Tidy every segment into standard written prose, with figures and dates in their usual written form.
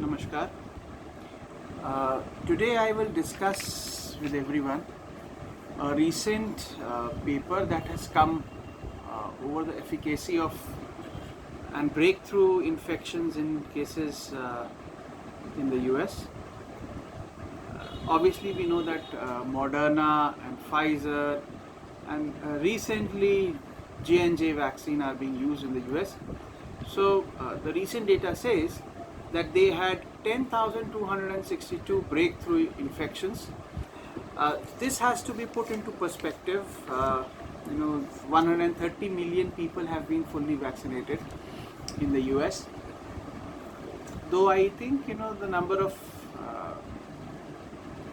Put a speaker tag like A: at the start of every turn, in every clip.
A: Namaskar. Today I will discuss with everyone a recent paper that has come over the efficacy of and breakthrough infections in cases in the US. Obviously, we know that Moderna and Pfizer and recently J&J vaccine are being used in the US. So the recent data says that they had 10,262 breakthrough infections. This has to be put into perspective. 130 million people have been fully vaccinated in the US. Though I think the number of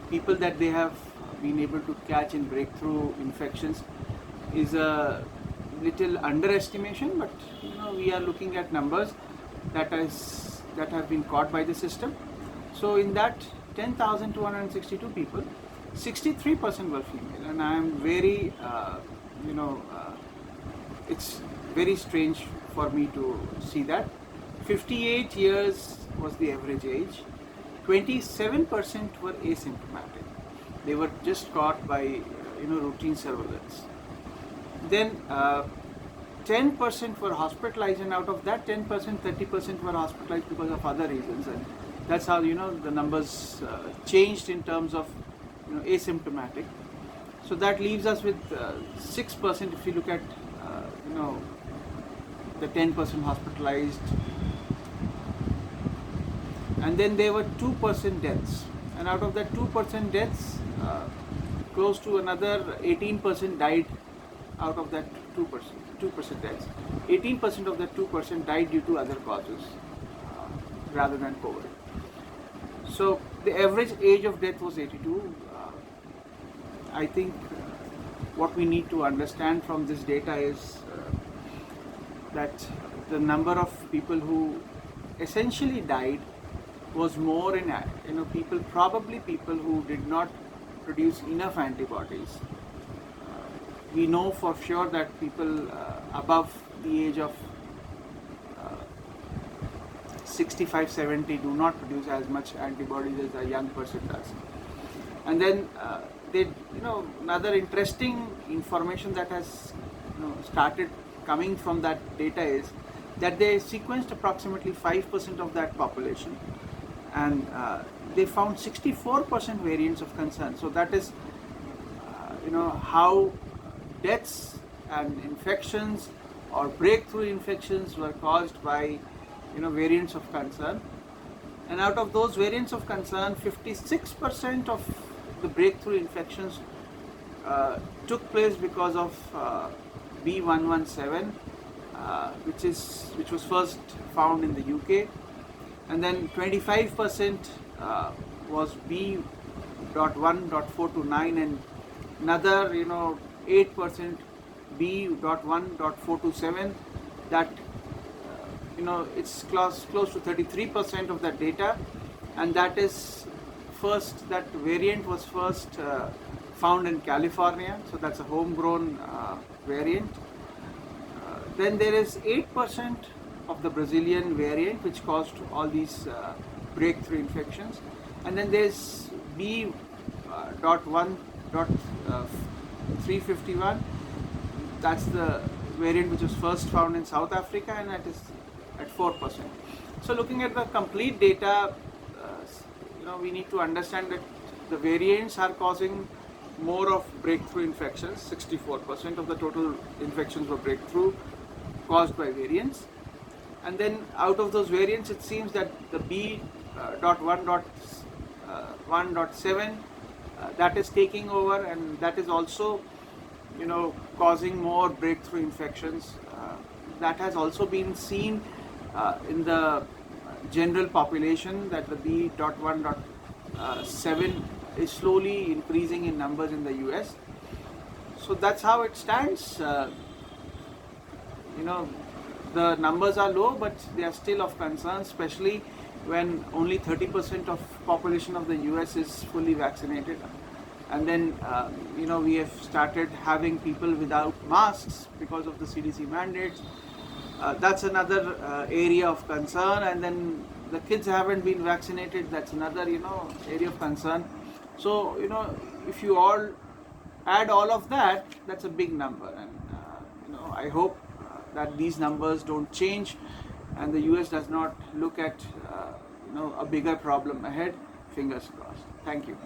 A: people that they have been able to catch in breakthrough infections is a little underestimation, but we are looking at numbers that have been caught by the system. So in that 10,262 people, 63% were female, and I am very it's very strange for me to see that. 58 years was the average age. 27% were asymptomatic. They were just caught by routine surveillance. Then 10% were hospitalized, and out of that 10%, 30% were hospitalized because of other reasons, and that's how the numbers changed in terms of asymptomatic. So that leaves us with 6% if you look at the 10% hospitalized. And then there were 2% deaths, and out of that 2% deaths, close to another 18% died out of that 2% deaths. 18% of that 2% died due to other causes rather than COVID. So the average age of death was 82. I think what we need to understand from this data is that the number of people who essentially died was more in people who did not produce enough antibodies. We know for sure that people above the age of 65, 70 do not produce as much antibodies as a young person does. And then another interesting information that has started coming from that data is that they sequenced approximately 5% of that population, and they found 64% variants of concern. So that is how deaths and infections or breakthrough infections were caused by variants of concern. And out of those variants of concern, 56% of the breakthrough infections took place because of B117, which was first found in the UK, and then 25% was B.1.429, and another 8% B.1.427. That it's close to 33% of that data, and that variant was first found in California, so that's a homegrown variant. Then there is 8% of the Brazilian variant which caused all these breakthrough infections, and then there's B.1.351. That's the variant which was first found in South Africa, and that is at 4%. So looking at the complete data, we need to understand that the variants are causing more of breakthrough infections. 64% of the total infections were breakthrough caused by variants. And then out of those variants, it seems that the B.1.7 that is taking over, and that is also causing more breakthrough infections. That has also been seen in the general population, that the B.1.7 is slowly increasing in numbers in the US. So that's how it stands. The numbers are low, but they are still of concern, especially when only 30% of population of the US is fully vaccinated. And then we have started having people without masks because of the CDC mandates. That's another area of concern. And then the kids haven't been vaccinated, that's another area of concern. So if you all add all of that, that's a big number. And I hope that these numbers don't change and the US does not look at a bigger problem ahead. Fingers crossed. Thank you.